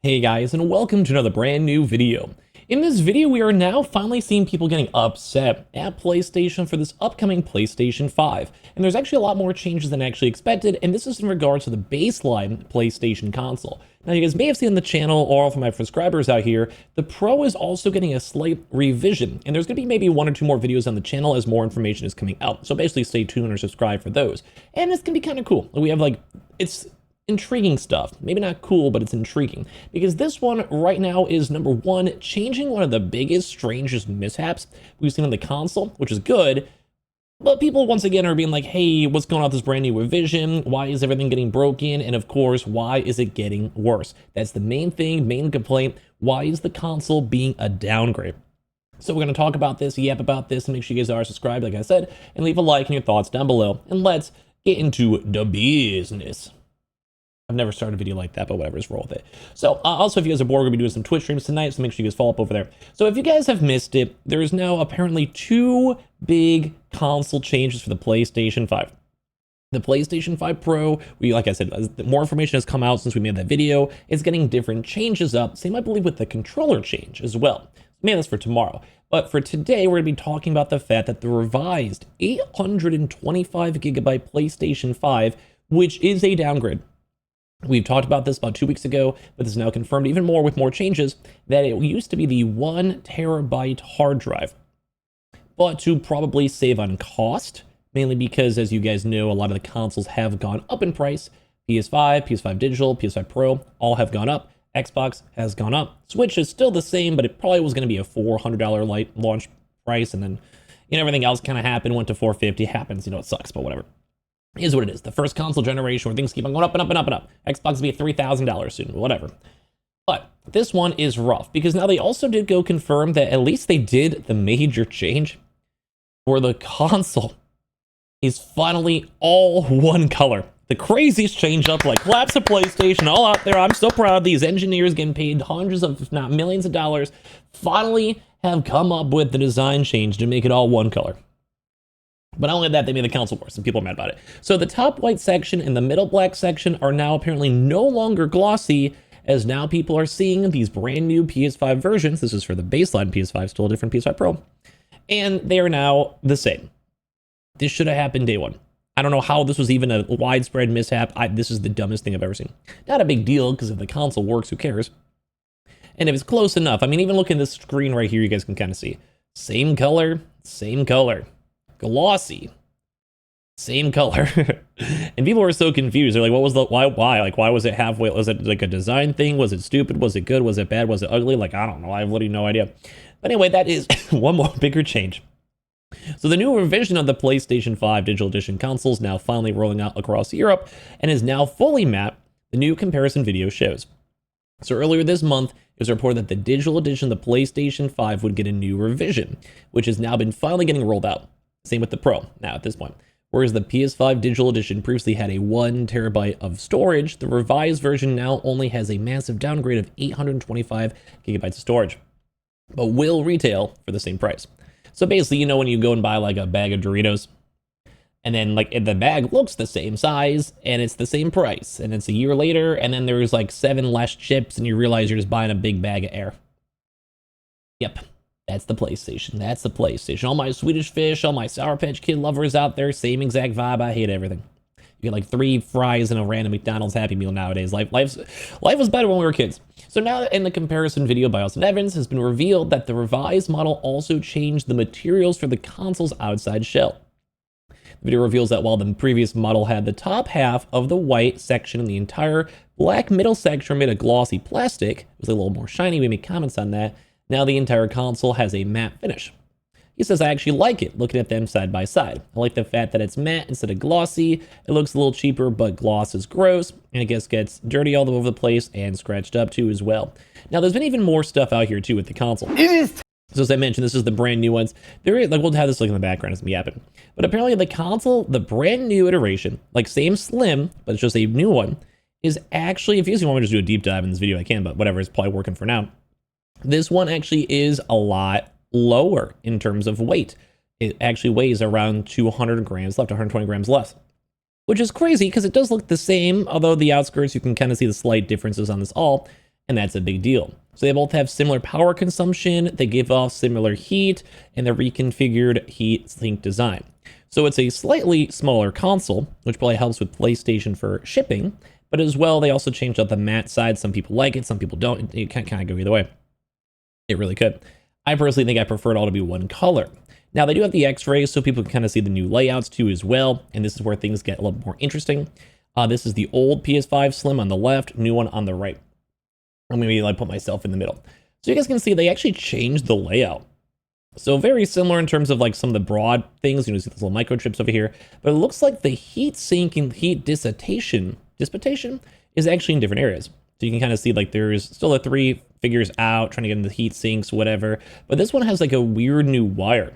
Hey guys, and welcome to another brand new video. In this video, we are now finally seeing people getting upset at PlayStation for this upcoming PlayStation 5. And there's actually a lot more changes than I actually expected, and this is in regards to the baseline PlayStation console. Now, you guys may have seen on the channel, or for my subscribers out here, the Pro is also getting a slight revision, and there's going to be maybe one or two more videos on the channel as more information is coming out. So basically, stay tuned or subscribe for those. And it's going to be kind of cool. We have it's intriguing stuff. Maybe not cool, but it's intriguing. Because this one right now is number one, changing one of the biggest, strangest mishaps we've seen on the console, which is good. But people once again are being like, hey, what's going on with this brand new revision? Why is everything getting broken? And of course, why is it getting worse? That's the main thing, main complaint. Why is the console being a downgrade? So we're going to talk about this, yap about this, and make sure you guys are subscribed, like I said, and leave a like and your thoughts down below. And let's get into the business. I've never started a video like that, but whatever, just roll with it. So also, if you guys are bored, we're going to be doing some Twitch streams tonight, so make sure you guys follow up over there. So if you guys have missed it, there is now apparently two big console changes for the PlayStation 5. The PlayStation 5 Pro, like I said, more information has come out since we made that video. It's getting different changes up. Same, I believe, with the controller change as well. Maybe that's for tomorrow. But for today, we're going to be talking about the fact that the revised 825 gigabyte PlayStation 5, which is a downgrade. We've talked about this about 2 weeks ago, but this is now confirmed even more with more changes, that it used to be the 1 terabyte hard drive. But to probably save on cost, mainly because, as you guys know, a lot of the consoles have gone up in price. PS5, PS5 Digital, PS5 Pro, all have gone up. Xbox has gone up. Switch is still the same, but it probably was going to be a $400 light launch price, and then everything else kind of happened, went to $450. Happens, it sucks, but whatever. Is what it is. The first console generation where things keep on going up and up and up and up. Xbox will be at $3,000 soon, whatever. But this one is rough because now they also did go confirm that at least they did the major change for the console is finally all one color. The craziest change up, like claps to PlayStation, all out there. I'm so proud of these engineers getting paid hundreds of, if not millions of dollars, finally have come up with the design change to make it all one color. But not only that, they made the console worse, and people are mad about it. So the top white section and the middle black section are now apparently no longer glossy, as now people are seeing these brand new PS5 versions. This is for the baseline PS5, still a different PS5 Pro. And they are now the same. This should have happened day one. I don't know how this was even a widespread mishap. This is the dumbest thing I've ever seen. Not a big deal, because if the console works, who cares? And if it's close enough, I mean, even looking at this screen right here, you guys can kind of see. Same color, same color. Glossy, same color. And people were so confused. They're like, what was the why like, why was it halfway? Was it like a design thing? Was it stupid? Was it good? Was it bad? Was it ugly? Like, I don't know, I have literally no idea. But anyway, that is one more bigger change. So the new revision of the PlayStation 5 Digital Edition console is now finally rolling out across Europe and is now fully mapped, the new comparison video shows. So earlier this month, it was reported that the Digital Edition of the PlayStation 5 would get a new revision, which has now been finally getting rolled out. Same with the Pro now at this point. Whereas the PS5 Digital Edition previously had a 1 terabyte of storage, the revised version now only has a massive downgrade of 825 gigabytes of storage, but will retail for the same price. So basically, when you go and buy like a bag of Doritos, and then like the bag looks the same size and it's the same price, and it's a year later, and then there's like 7 less chips, and you realize you're just buying a big bag of air. Yep. That's the PlayStation. That's the PlayStation. All my Swedish Fish, all my Sour Patch Kid lovers out there, same exact vibe. I hate everything. You get like 3 fries and a random McDonald's Happy Meal nowadays. Life was better when we were kids. So now in the comparison video by Austin Evans, has been revealed that the revised model also changed the materials for the console's outside shell. The video reveals that while the previous model had the top half of the white section and the entire black middle section made of glossy plastic, it was a little more shiny. We made comments on that. Now the entire console has a matte finish. He says, I actually like it, looking at them side by side. I like the fact that it's matte instead of glossy. It looks a little cheaper, but gloss is gross, and it gets dirty all over the place and scratched up too as well. Now there's been even more stuff out here too with the console. So as I mentioned, this is the brand new ones. There is, we'll have this in the background as we happen. But apparently the console, the brand new iteration, like same slim, but it's just a new one, is actually, if you guys want me to just do a deep dive in this video, I can, but whatever, it's probably working for now. This one actually is a lot lower in terms of weight. It actually weighs around 200 grams left, 120 grams less, which is crazy because it does look the same, although the outskirts, you can kind of see the slight differences on this all. and that's a big deal. So they both have similar power consumption, they give off similar heat, and they're reconfigured heat sink design. So it's a slightly smaller console, which probably helps with PlayStation for shipping, but as well, they also changed out the matte side. Some people like it, some people don't. It can kind of go either way. It really could. I personally think I prefer it all to be one color. Now, they do have the X-rays, so people can kind of see the new layouts too as well, and this is where things get a little more interesting. This is the old PS5 Slim on the left, new one on the right. I'm going to put myself in the middle. So you guys can see they actually changed the layout. So very similar in terms of like some of the broad things. You know, see those little microchips over here, but it looks like the heat sink and heat dissipation is actually in different areas. So you can kind of see like there's still the 3 figures out trying to get into the heat sinks, whatever. But this one has like a weird new wire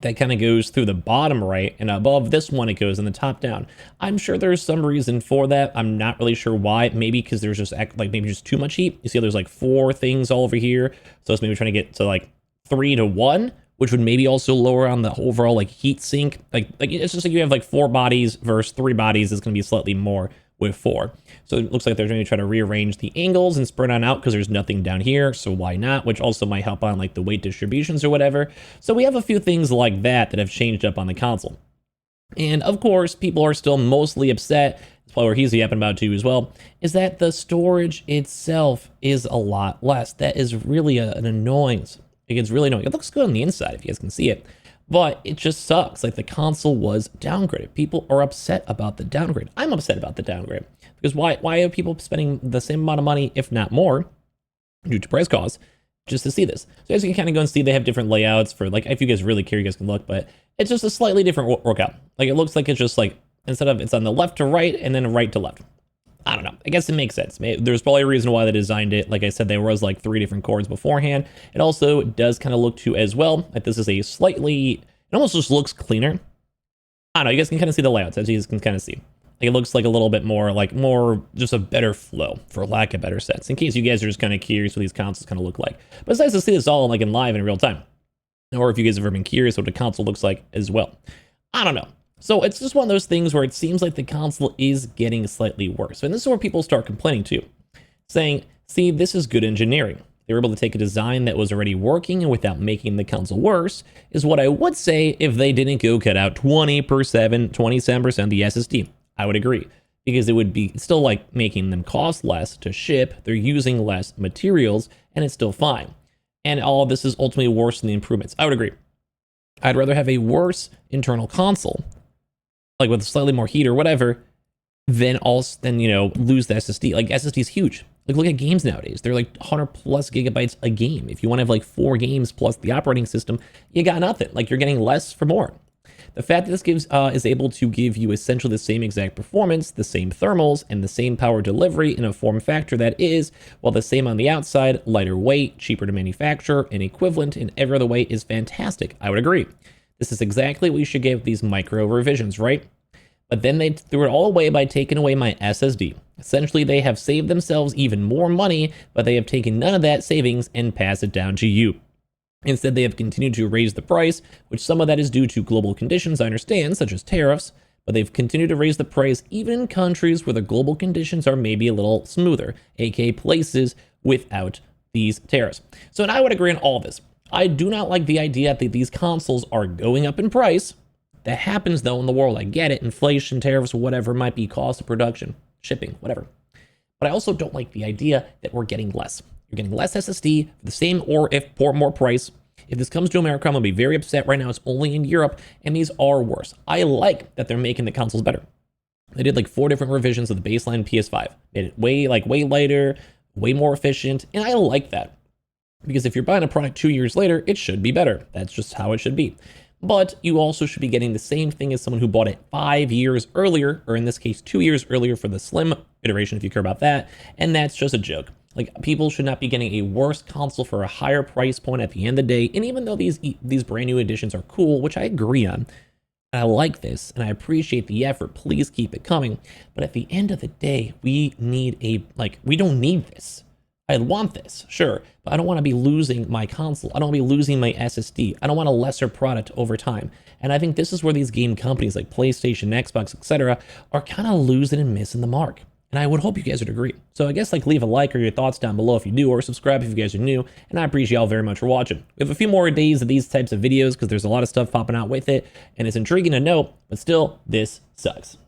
that kind of goes through the bottom right, and above this one, it goes in the top down. I'm sure there's some reason for that. I'm not really sure why. Maybe because there's just maybe just too much heat. You see there's like 4 things all over here. So it's maybe trying to get to like 3 to 1, which would maybe also lower on the overall like heat sink. Like it's just like you have like 4 bodies versus 3 bodies is going to be slightly more with 4. So it looks like they're going to try to rearrange the angles and spread on out because there's nothing down here. So why not? Which also might help on like the weight distributions or whatever. So we have a few things like that have changed up on the console. And of course, people are still mostly upset. That's probably where he's yapping about too as well, is that the storage itself is a lot less. That is really an annoyance. It gets really annoying. It looks good on the inside if you guys can see it, but it just sucks. Like the console was downgraded. People are upset about the downgrade. I'm upset about the downgrade because why are people spending the same amount of money, if not more, due to price costs, just to see this? So as you can kind of go and see, they have different layouts for like, if you guys really care, you guys can look, but it's just a slightly different workout. Like it looks like it's just like, instead of it's on the left to right and then right to left. I don't know. I guess it makes sense. There's probably a reason why they designed it. Like I said, there was like 3 different cords beforehand. It also does kind of look to as well like this is a slightly, it almost just looks cleaner. I don't know. You guys can kind of see the layouts, as you guys can kind of see. Like it looks like a little bit more just a better flow, for lack of better sense. In case you guys are just kind of curious what these consoles kind of look like. But it's nice to see this all like in live in real time. Or if you guys have ever been curious what a console looks like as well. I don't know. So it's just one of those things where it seems like the console is getting slightly worse. And this is where people start complaining too, saying, see, this is good engineering. They were able to take a design that was already working and without making the console worse, is what I would say if they didn't go cut out 27% the SSD. I would agree, because it would be still like making them cost less to ship. They're using less materials and it's still fine. And all of this is ultimately worse than the improvements. I would agree. I'd rather have a worse internal console, like with slightly more heat or whatever, than lose the SSD. Like SSD is huge. Like look at games nowadays. They're like 100 plus gigabytes a game. If you want to have like 4 games plus the operating system, you got nothing. Like you're getting less for more. The fact that this is able to give you essentially the same exact performance, the same thermals, and the same power delivery in a form factor that is, while the same on the outside, lighter weight, cheaper to manufacture, and equivalent in every other way is fantastic. I would agree. This is exactly what you should give these micro revisions, right? But then they threw it all away by taking away my SSD. Essentially, they have saved themselves even more money, but they have taken none of that savings and passed it down to you. Instead, they have continued to raise the price, which some of that is due to global conditions, I understand, such as tariffs, but they've continued to raise the price even in countries where the global conditions are maybe a little smoother, aka places without these tariffs. So, and I would agree on all this. I do not like the idea that these consoles are going up in price. That happens though in the world. I get it. Inflation, tariffs, whatever might be, cost of production, shipping, whatever. But I also don't like the idea that we're getting less. You're getting less SSD for the same or more price. If this comes to America, I'm going to be very upset. Right now, it's only in Europe, and these are worse. I like that they're making the consoles better. They did like 4 different revisions of the baseline PS5. Made it way lighter, way more efficient, and I like that. Because if you're buying a product 2 years later, it should be better. That's just how it should be. But you also should be getting the same thing as someone who bought it 5 years earlier, or in this case, 2 years earlier for the Slim iteration, if you care about that. And that's just a joke. Like, people should not be getting a worse console for a higher price point at the end of the day. And even though these brand new editions are cool, which I agree on, I like this and I appreciate the effort, please keep it coming. But at the end of the day, we don't need this. I want this, sure, but I don't want to be losing my console. I don't want to be losing my SSD. I don't want a lesser product over time. And I think this is where these game companies like PlayStation, Xbox, etc. are kind of losing and missing the mark. And I would hope you guys would agree. So I guess like leave a like or your thoughts down below if you do, or subscribe if you guys are new. And I appreciate y'all very much for watching. We have a few more days of these types of videos because there's a lot of stuff popping out with it. And it's intriguing to know, but still, this sucks.